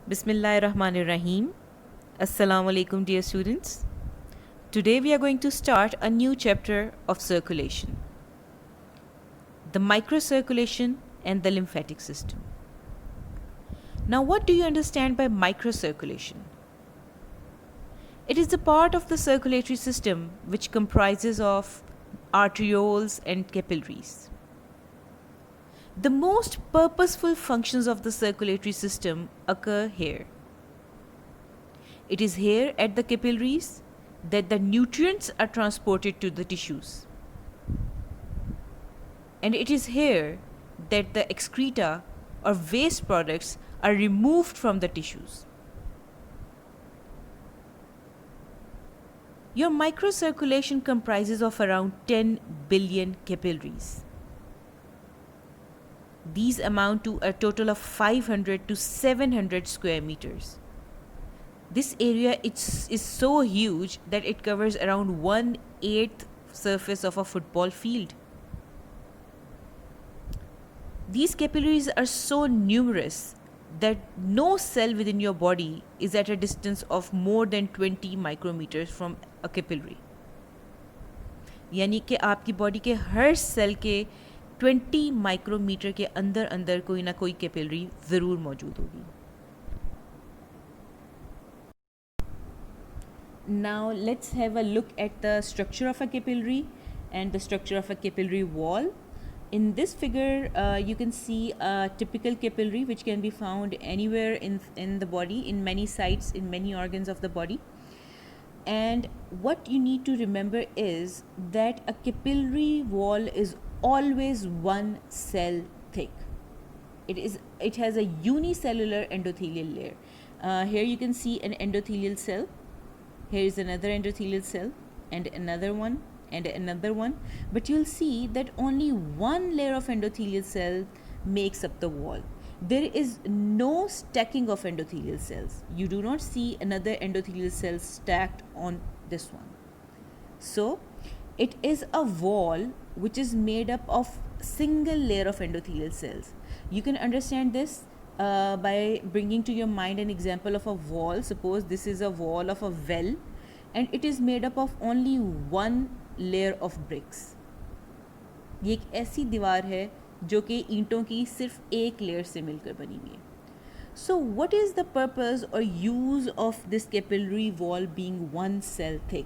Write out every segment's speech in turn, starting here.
Bismillahirrahmanirrahim. Assalamu alaikum, dear students. Today we are going to start a new chapter of circulation, the microcirculation and the lymphatic system. Now, what do you understand by microcirculation? It is the part of the circulatory system which comprises of arterioles and capillaries. The most purposeful functions of the circulatory system occur here. It is here at the capillaries that the nutrients are transported to the tissues. And it is here that the excreta or waste products are removed from the tissues. Your microcirculation comprises of around 10 billion capillaries. These amount to a total of 500 to 700 square meters. This area is so huge that it covers around 1/8 surface of a football field. These capillaries are so numerous that no cell within your body is at a distance of more than 20 micrometers from a capillary. यानी कि आपकी body के हर cell के 20 micrometer के अंदर अंदर कोई ना कोई कैपिलरी ज़रूर मौजूद होगी. Now let's have a look at the structure of a capillary and the structure of a capillary wall. In this figure, you can see a typical capillary which can be found anywhere in the body, in many sites, in many organs of the body. And what you need to remember is that a capillary wall is always one cell thick. It has a unicellular endothelial layer. Here you can see an endothelial cell. Here is another endothelial cell and another one and another one. But you'll see that only one layer of endothelial cell makes up the wall. There is no stacking of endothelial cells. You do not see another endothelial cell stacked on this one. So, it is a wall which is made up of single layer of endothelial cells. You can understand this by bringing to your mind an example of a wall. Suppose this is a wall of a well and it is made up of only one layer of bricks. ये एक ऐसी दीवार है जो कि ईंटों की सिर्फ एक लेयर से मिलकर बनी हुई है. So what is the purpose or use of this capillary wall being one cell thick?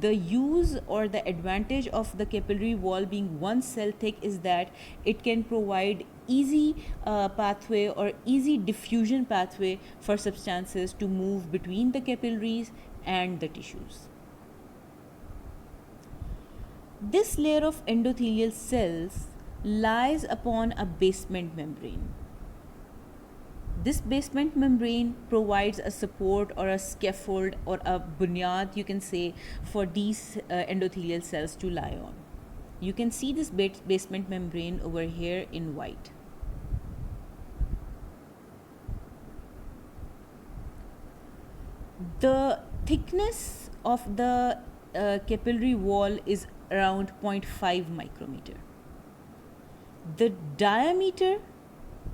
The use or the advantage of the capillary wall being one cell thick is that it can provide easy pathway or easy diffusion pathway for substances to move between the capillaries and the tissues. This layer of endothelial cells lies upon a basement membrane. This basement membrane provides a support or a scaffold or a bunyad, you can say, for these endothelial cells to lie on. You can see this basement membrane over here in white. The thickness of the capillary wall is around 0.5 micrometer. The diameter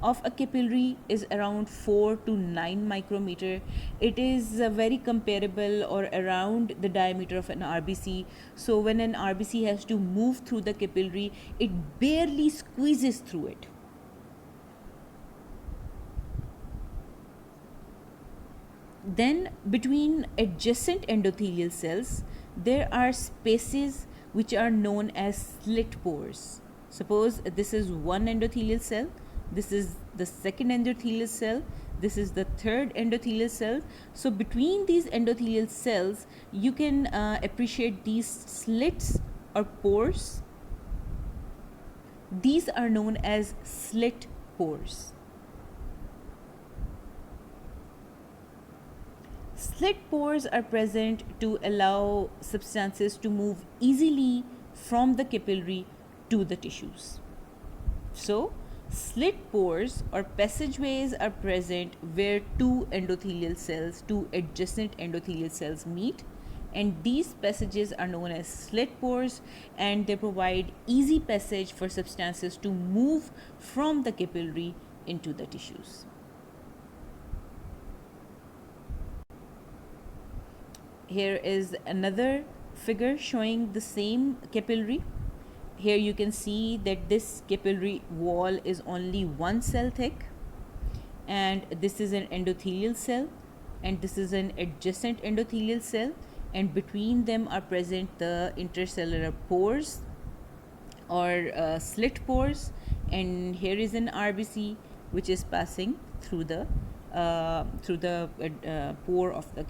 of a capillary is around 4 to 9 micrometer. It is very comparable or around the diameter of an RBC. So when an RBC has to move through the capillary, it barely squeezes through it. Then between adjacent endothelial cells, there are spaces which are known as slit pores. Suppose this is one endothelial cell, this is the second endothelial cell, this is the third endothelial cell. So between these endothelial cells, you can appreciate these slits or pores. These are known as slit pores. Slit pores are present to allow substances to move easily from the capillary to the tissues. So, slit pores or passageways are present where two endothelial cells, two adjacent endothelial cells meet, and these passages are known as slit pores, and they provide easy passage for substances to move from the capillary into the tissues. Here is another figure showing the same capillary. Here you can see that this capillary wall is only one cell thick, and this is an endothelial cell, and this is an adjacent endothelial cell, and between them are present the intercellular pores or slit pores, and here is an RBC which is passing through the pore of the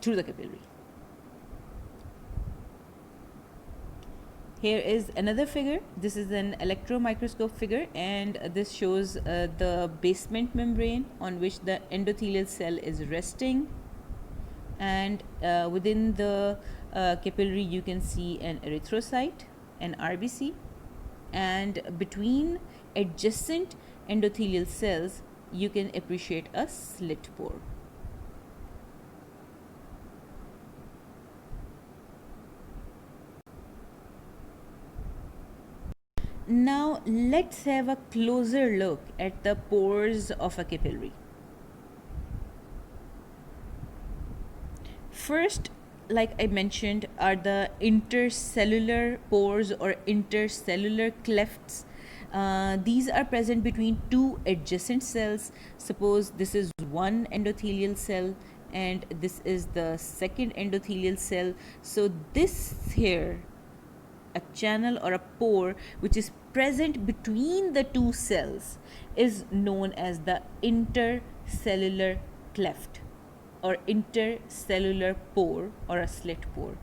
through the capillary. Here is another figure. This is an electron microscope figure, and this shows the basement membrane on which the endothelial cell is resting, and within the capillary you can see an erythrocyte, an RBC, and between adjacent endothelial cells you can appreciate a slit pore. Now let's have a closer look at the pores of a capillary. First, like I mentioned, are the intercellular pores or intercellular clefts. These are present between two adjacent cells. Suppose this is one endothelial cell and this is the second endothelial cell. So this here, a channel or a pore which is present between the two cells, is known as the intercellular cleft or intercellular pore or a slit pore.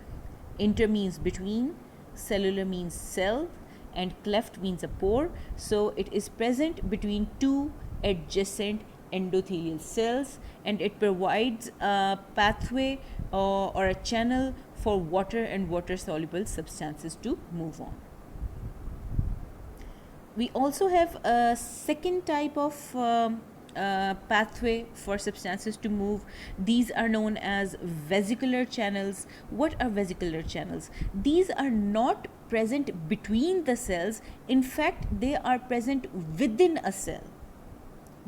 Inter means between, cellular means cell, and cleft means a pore. So it is present between two adjacent endothelial cells, and it provides a pathway or a channel for water and water soluble substances to move on. We also have a second type of pathway for substances to move. These are known as vesicular channels. What are vesicular channels? These are not present between the cells. In fact, they are present within a cell.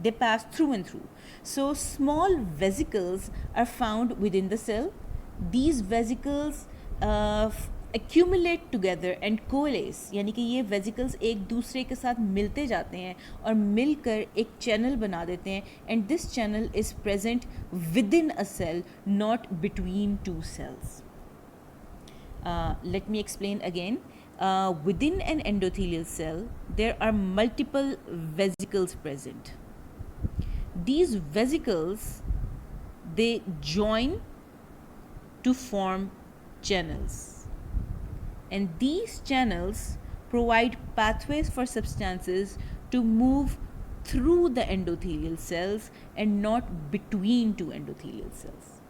They pass through and through. So small vesicles are found within the cell. These vesicles accumulate together and coalesce, यानी कि ये vesicles एक दूसरे के साथ मिलते जाते हैं और मिलकर एक channel बना देते हैं, and this channel is present within a cell, not between two cells. Let me explain again. Within an endothelial cell, there are multiple vesicles present. These vesicles, they join to form channels, and these channels provide pathways for substances to move through the endothelial cells and not between two endothelial cells.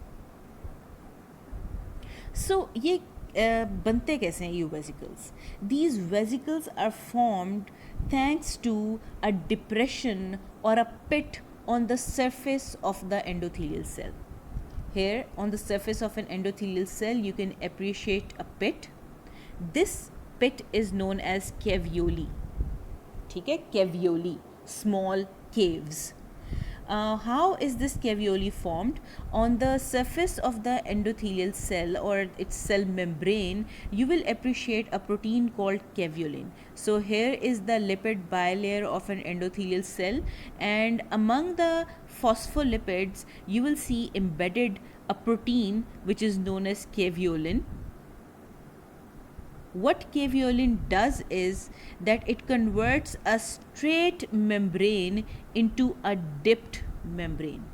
So ये बनते कैसे हैं ये vesicles? These vesicles are formed thanks to a depression or a pit on the surface of the endothelial cell. Here on the surface of an endothelial cell you can appreciate a pit. This pit is known as caveoli. ठीक है, caveoli, small caves. How is this caveoli formed? On the surface of the endothelial cell or its cell membrane, you will appreciate a protein called caveolin. So here is the lipid bilayer of an endothelial cell, and among the phospholipids you will see embedded a protein which is known as caveolin. What caveolin does is that it converts a straight membrane into a dipped membrane.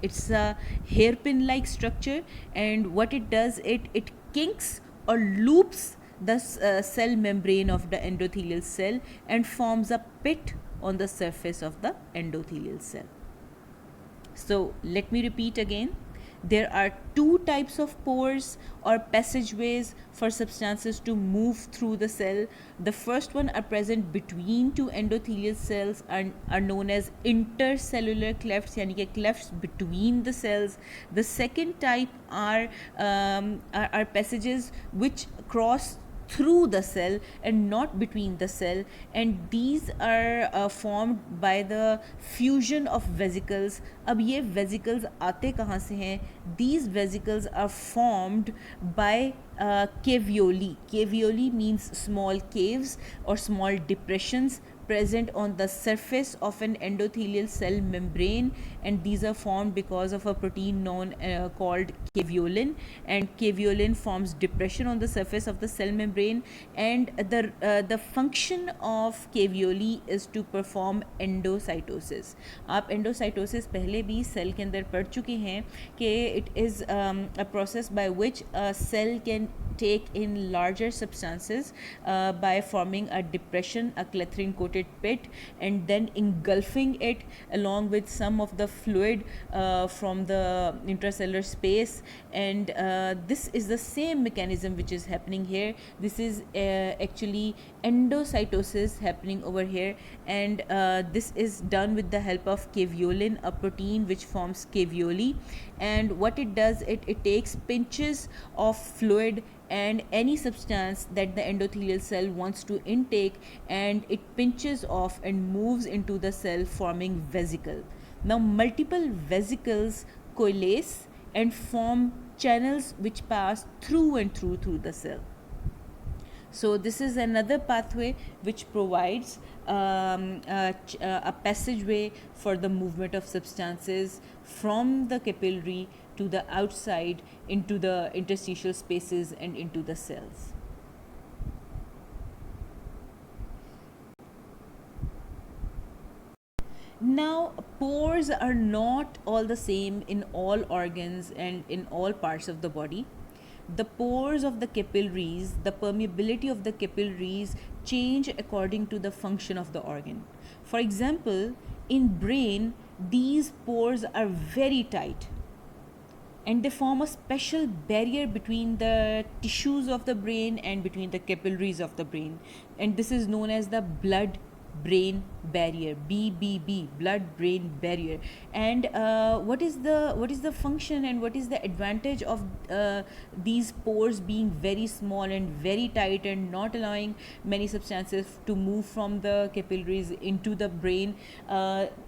It's a hairpin like structure, and what it does, it kinks or loops the cell membrane of the endothelial cell and forms a pit on the surface of the endothelial cell. So let me repeat again. There are two types of pores or passageways for substances to move through the cell. The first one are present between two endothelial cells and are known as intercellular clefts, यानी कि clefts between the cells. The second type are passages which cross through the cell and not between the cell, and these are formed by the fusion of vesicles. अब ये vesicles आते कहाँ से हैं? These vesicles are formed by caveoli. Caveoli means small caves or small depressions present on the surface of an endothelial cell membrane, and these are formed because of a protein known called caveolin, and caveolin forms depression on the surface of the cell membrane, and the function of caveoli is to perform endocytosis. आप endocytosis पहले भी cell के अंदर पढ़ चुके हैं कि it is a process by which a cell can take in larger substances by forming a depression, a clathrin coated pit, and then engulfing it along with some of the fluid from the intracellular space, and this is the same mechanism which is happening here. This is actually endocytosis happening over here, and this is done with the help of caveolin, a protein which forms caveoli, and what it does, it takes pinches of fluid and any substance that the endothelial cell wants to intake, and it pinches off and moves into the cell forming vesicle. Now multiple vesicles coalesce and form channels which pass through and through the cell. So this is another pathway which provides a passageway for the movement of substances from the capillary to the outside into the interstitial spaces and into the cells. Now, pores are not all the same in all organs and in all parts of the body. The pores of the capillaries, the permeability of the capillaries change according to the function of the organ. For example, in brain, these pores are very tight and they form a special barrier between the tissues of the brain and between the capillaries of the brain, and this is known as the blood brain barrier, BBB, blood brain barrier. And what is the function and what is the advantage of these pores being very small and very tight and not allowing many substances to move from the capillaries into the brain?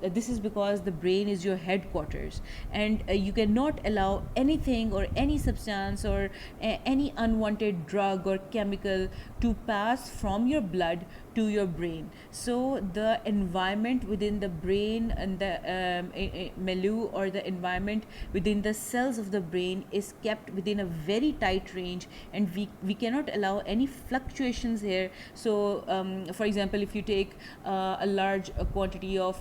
This is because the brain is your headquarters, and you cannot allow anything or any substance or any unwanted drug or chemical to pass from your blood to your brain. So the environment within the brain and the milieu or the environment within the cells of the brain is kept within a very tight range, and we cannot allow any fluctuations here. So for example, if you take a large quantity of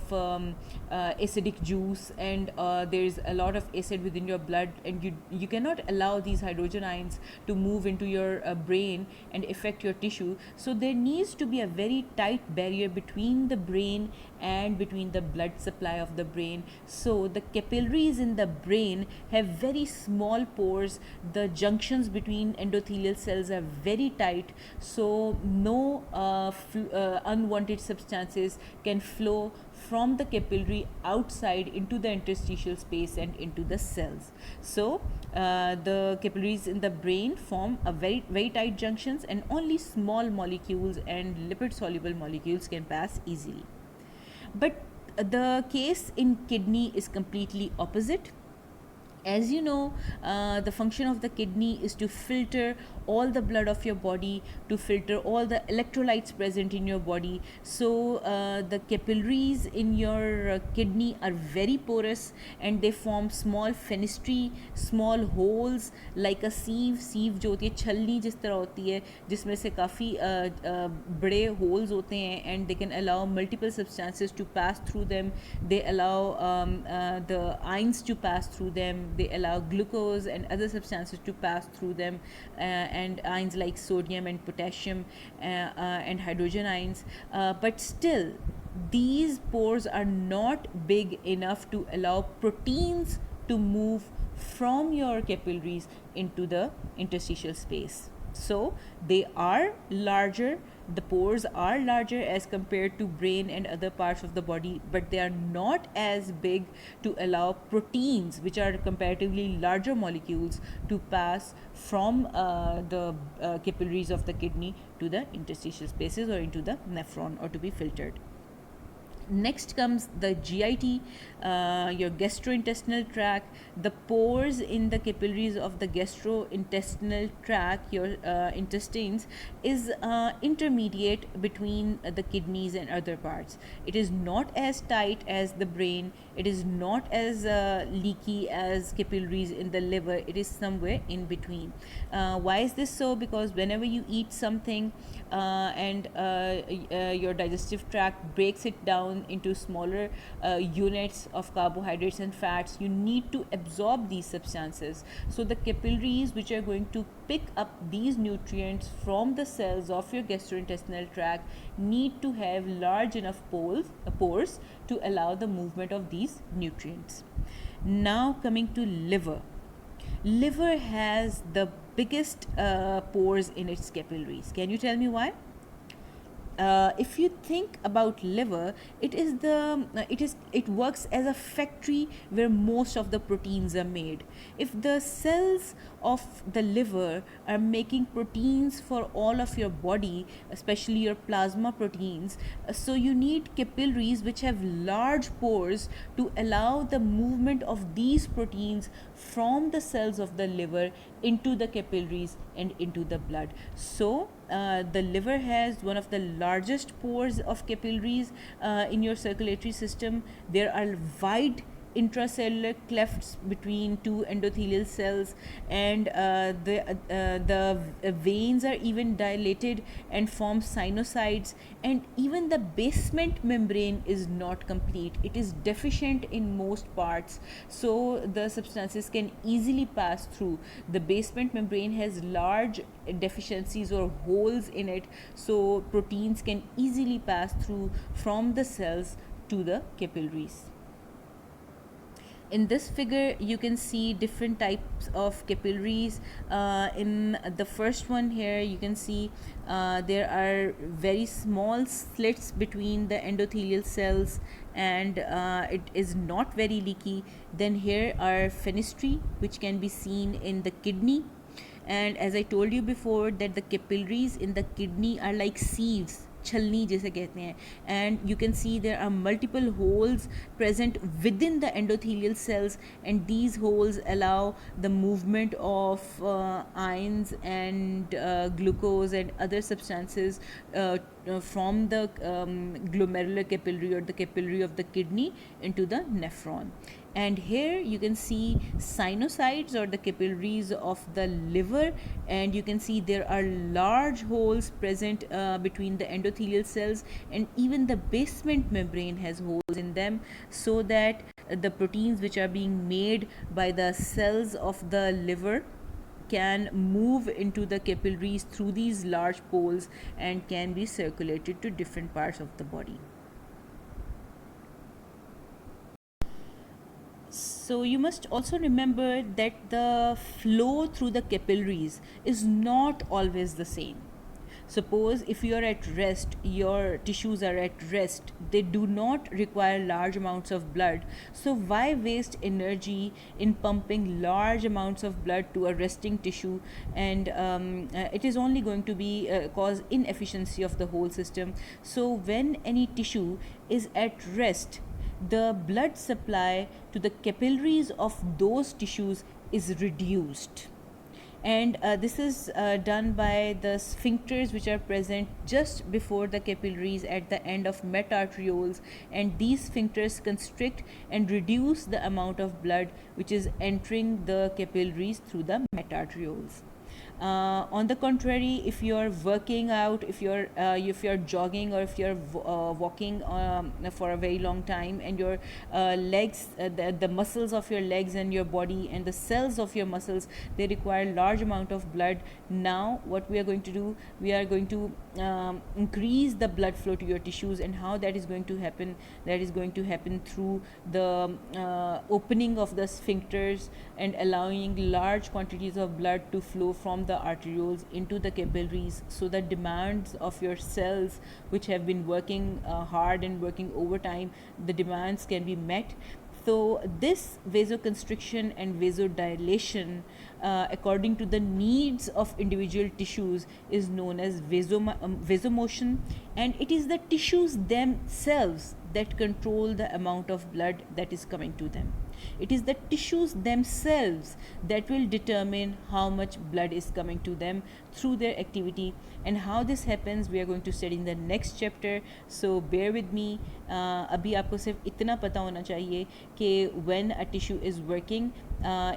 acidic juice and there is a lot of acid within your blood, and you cannot allow these hydrogen ions to move into your brain and affect your tissue. So there needs to be a very tight barrier between the brain and between the blood supply of the brain. So the capillaries in the brain have very small pores. The junctions between endothelial cells are very tight, so no unwanted substances can flow from the capillary outside into the interstitial space and into the cells. So the capillaries in the brain form a very tight junctions, and only small molecules and lipid soluble molecules can pass easily. But the case in kidney is completely opposite. As you know, the function of the kidney is to filter all the blood of your body, to filter all the electrolytes present in your body. So the capillaries in your kidney are very porous, and they form small fenestrae, small holes like a sieve. Sieve जो होती है छलनी जिस तरह होती है, जिसमें से काफ़ी बड़े holes होते हैं, and they can allow multiple substances to pass through them. They allow the ions to pass through them. They allow glucose and other substances to pass through them, and ions like sodium and potassium and hydrogen ions. But still, these pores are not big enough to allow proteins to move from your capillaries into the interstitial space. So they are larger The pores are larger as compared to brain and other parts of the body, but they are not as big to allow proteins, which are comparatively larger molecules, to pass from the capillaries of the kidney to the interstitial spaces or into the nephron, or to be filtered. Next comes the GIT, your gastrointestinal tract. The pores in the capillaries of the gastrointestinal tract, your intestines, is intermediate between the kidneys and other parts. It is not as tight as the brain. It is not as leaky as capillaries in the liver. It is somewhere in between. Why is this so? Because whenever you eat something and your digestive tract breaks it down into smaller units of carbohydrates and fats, you need to absorb these substances. So the capillaries which are going to pick up these nutrients from the cells of your gastrointestinal tract need to have large enough pores to allow the movement of these nutrients. Now coming to liver. Liver has the biggest pores in its capillaries. Can you tell me why? If you think about liver, it works as a factory where most of the proteins are made. If the cells of the liver are making proteins for all of your body, especially your plasma proteins, so you need capillaries which have large pores to allow the movement of these proteins from the cells of the liver into the capillaries and into the blood. So the liver has one of the largest pores of capillaries in your circulatory system. There are wide intracellular clefts between two endothelial cells, and the veins are even dilated and form sinusoids, and even the basement membrane is not complete. It is deficient in most parts, so the substances can easily pass through. The basement membrane has large deficiencies or holes in it, so proteins can easily pass through from the cells to the capillaries. In this figure you can see different types of capillaries. In the first one here you can see there are very small slits between the endothelial cells, and it is not very leaky. Then here are fenestrae, which can be seen in the kidney, and as I told you before that the capillaries in the kidney are like sieves, छलनी जैसे कहते हैं, and you can see there are multiple holes present within the endothelial cells, and these holes allow the movement of ions and glucose and other substances from the glomerular capillary or the capillary of the kidney into the nephron. And here you can see sinusoids or the capillaries of the liver, and you can see there are large holes present between the endothelial cells, and even the basement membrane has holes in them, so that the proteins which are being made by the cells of the liver can move into the capillaries through these large poles and can be circulated to different parts of the body. So you must also remember that the flow through the capillaries is not always the same. Suppose if you are at rest, your tissues are at rest, they do not require large amounts of blood. So why waste energy in pumping large amounts of blood to a resting tissue? And it is only going to be cause inefficiency of the whole system. So when any tissue is at rest, the blood supply to the capillaries of those tissues is reduced, and this is done by the sphincters which are present just before the capillaries at the end of metarterioles, and these sphincters constrict and reduce the amount of blood which is entering the capillaries through the metarterioles. On the contrary, if you are working out, if you're jogging, or if you're walking for a very long time, and your legs, the muscles of your legs and your body and the cells of your muscles, they require large amount of blood. Now what we are going to do, we are going to increase the blood flow to your tissues, and how that is going to happen, that is going to happen through the opening of the sphincters and allowing large quantities of blood to flow from the the arterioles into the capillaries, so the demands of your cells which have been working hard and working overtime, the demands can be met. So this vasoconstriction and vasodilation, according to the needs of individual tissues, is known as vasomotion, and it is the tissues themselves that control the amount of blood that is coming to them. It is the tissues themselves that will determine how much blood is coming to them through their activity, and how this happens we are going to study in the next chapter. So bear with me. अभी आपको सिर्फ इतना पता होना चाहिए कि when a tissue is working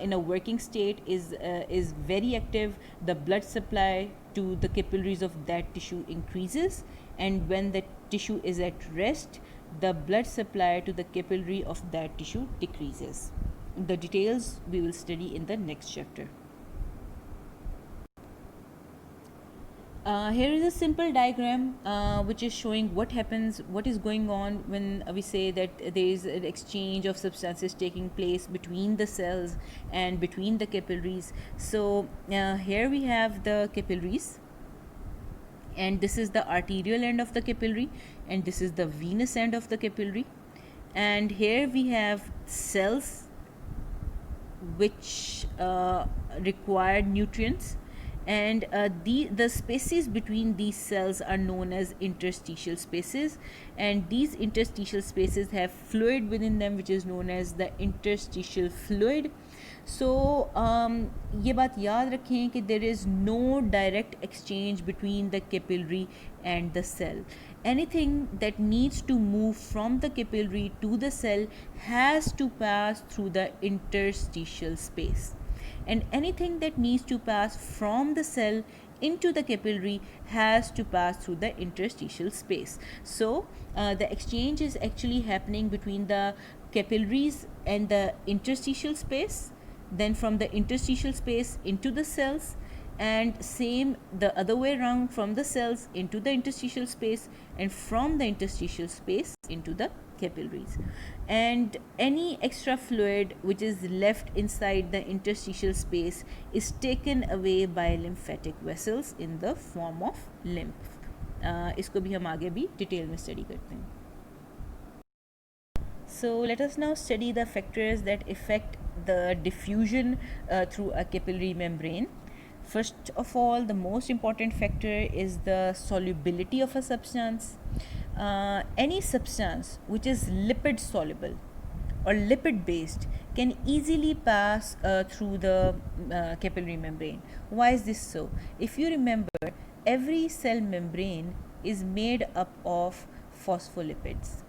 in a working state is very active, the blood supply to the capillaries of that tissue increases, and when the tissue is at rest, the blood supply to the capillary of that tissue decreases. The details we will study in the next chapter. Here is a simple diagram which is showing what happens, what is going on when we say that there is an exchange of substances taking place between the cells and between the capillaries. So here we have the capillaries, and this is the arterial end of the capillary, and this is the venous end of the capillary, and here we have cells which require nutrients, and the spaces between these cells are known as interstitial spaces, and these interstitial spaces have fluid within them which is known as the interstitial fluid. So ये बात याद रखें कि there is no direct exchange between the capillary and the cell. Anything that needs to move from the capillary to the cell has to pass through the interstitial space, and anything that needs to pass from the cell into the capillary has to pass through the interstitial space. So the exchange is actually happening between the capillaries and the interstitial space, then from the interstitial space into the cells, and same the other way around, from the cells into the interstitial space, and from the interstitial space into the capillaries. And any extra fluid which is left inside the interstitial space is taken away by lymphatic vessels in the form of lymph. इसको भी हम आगे भी detail में study करते हैं. So let us now study the factors that affect the diffusion through a capillary membrane. First of all, the most important factor is the solubility of a substance. Any substance which is lipid soluble or lipid based can easily pass through the capillary membrane. Why is this so? If you remember, every cell membrane is made up of phospholipids.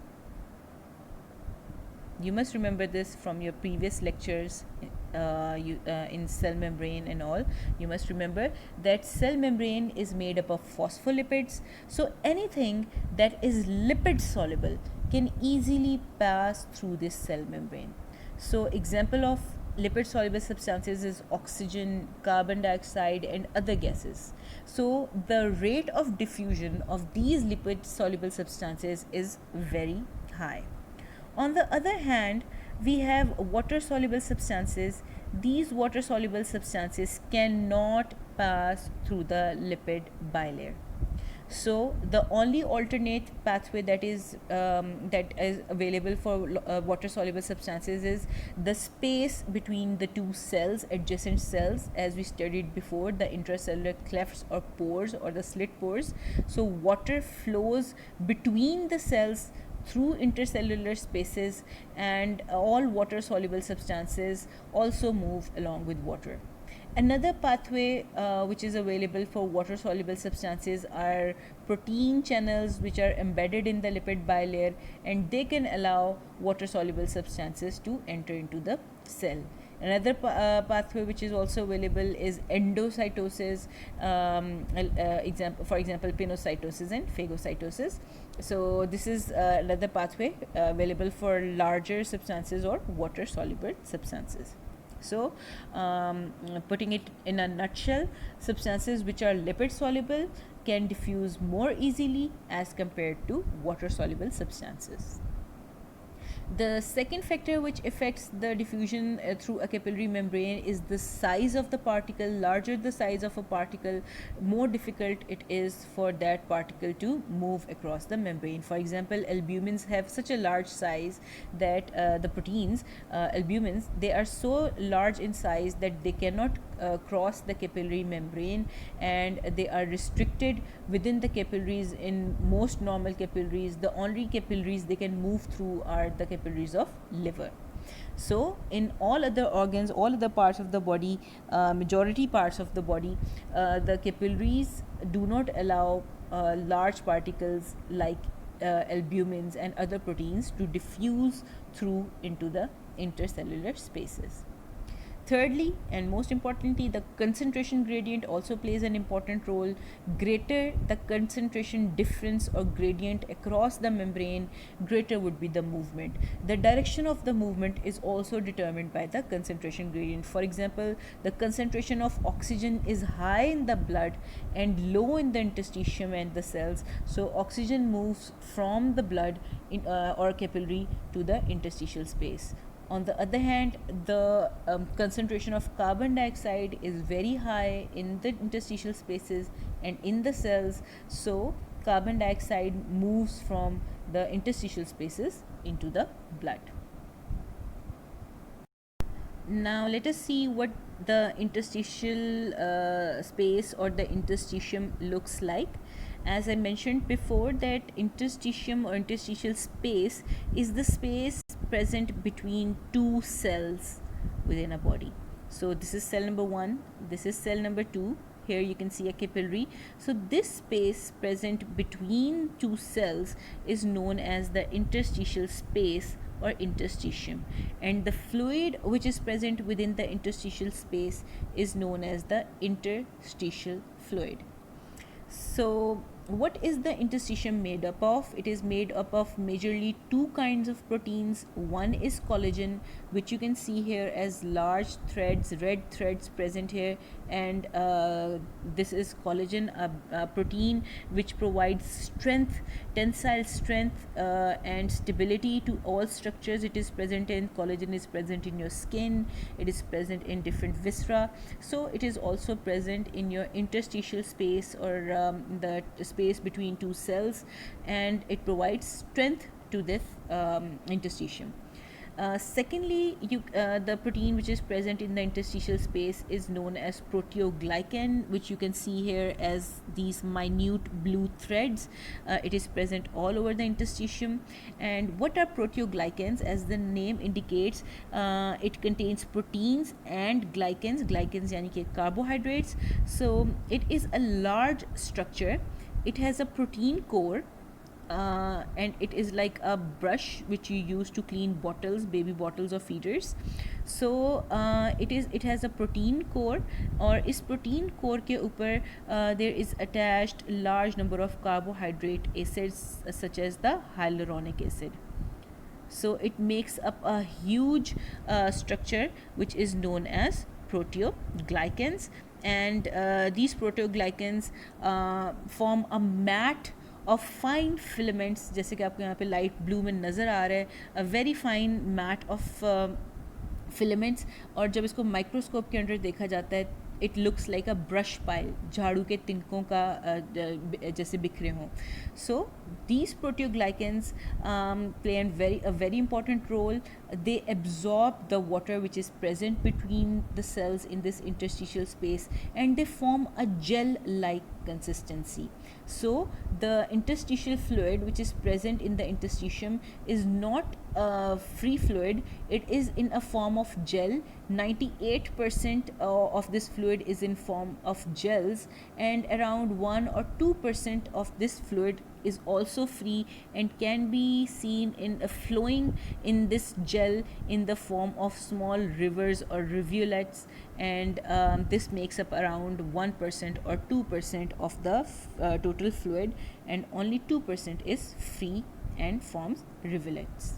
You must remember this from your previous lectures in cell membrane and all. You must remember that cell membrane is made up of phospholipids. So anything that is lipid soluble can easily pass through this cell membrane. So example of lipid soluble substances is oxygen, carbon dioxide and other gases. So the rate of diffusion of these lipid soluble substances is very high. On the other hand, we have water soluble substances. These water soluble substances cannot pass through the lipid bilayer. So the only alternate pathway that is available for water soluble substances is the space between the two cells, adjacent cells, as we studied before, the intracellular clefts or pores or the slit pores. So water flows between the cells through intercellular spaces, and all water soluble substances also move along with water. Another pathway which is available for water soluble substances are protein channels which are embedded in the lipid bilayer, and they can allow water soluble substances to enter into the cell. Another pathway which is also available is endocytosis, for example pinocytosis and phagocytosis. So this is another pathway available for larger substances or water soluble substances. So putting it in a nutshell, substances which are lipid soluble can diffuse more easily as compared to water soluble substances. The second factor which affects the diffusion through a capillary membrane is the size of the particle. Larger the size of a particle, more difficult it is for that particle to move across the membrane. For example, albumins have such a large size that the proteins, albumins, they are so large in size that they cannot cross the capillary membrane, and they are restricted within the capillaries. In most normal capillaries, the only capillaries they can move through are the capillaries of liver. So in all other organs, all other parts of the body, majority parts of the body, the capillaries do not allow large particles like albumins and other proteins to diffuse through into the intercellular spaces. Thirdly, and most importantly, the concentration gradient also plays an important role. Greater the concentration difference or gradient across the membrane, greater would be the movement. The direction of the movement is also determined by the concentration gradient. For example, the concentration of oxygen is high in the blood and low in the interstitium and the cells. So oxygen moves from the blood or capillary to the interstitial space. On the other hand, the concentration of carbon dioxide is very high in the interstitial spaces and in the cells, so carbon dioxide moves from the interstitial spaces into the blood. Now let us see what the interstitial space or the interstitium looks like. As I mentioned before, that interstitium or interstitial space is the space present between two cells within a body. So this is cell number 1, this is cell number 2. Here you can see a capillary. So this space present between two cells is known as the interstitial space or interstitium, and the fluid which is present within the interstitial space is known as the interstitial fluid. So what is the interstitium made up of? It is made up of majorly two kinds of proteins. One is collagen, which you can see here as large threads, red threads present here, and this is collagen, a protein which provides strength, tensile strength and stability to all structures. It is present in, collagen is present in your skin, it is present in different viscera, so it is also present in your interstitial space or the space between two cells, and it provides strength to this interstitium. Secondly, the protein which is present in the interstitial space is known as proteoglycan, which you can see here as these minute blue threads. It is present all over the interstitium. And what are proteoglycans? As the name indicates, it contains proteins and glycans. Glycans yani ki carbohydrates. So it is a large structure. It has a protein core. And it is like a brush which you use to clean bottles, baby bottles or feeders. So it has a protein core, और इस protein core के ऊपर there is attached large number of carbohydrate acids such as the hyaluronic acid. So it makes up a huge structure which is known as proteoglycans, and these proteoglycans form a mat of fine filaments, जैसे कि आपको यहाँ पे light blue में नज़र आ रहा है, a very fine mat of filaments. और जब इसको माइक्रोस्कोप के अंदर देखा जाता है, it looks like a brush pile, झाड़ू के तिनकों का जैसे बिखरे हों. So these proteoglycans play a very important role. They absorb the water which is present between the cells in this interstitial space, and they form a gel-like consistency. So the interstitial fluid which is present in the interstitium is not free fluid, it is in a form of gel. 98% of this fluid is in form of gels, and around 1 or 2% of this fluid is also free and can be seen in flowing in this gel in the form of small rivers or rivulets, and this makes up around 1% or 2% of the total fluid, and only 2% is free and forms rivulets.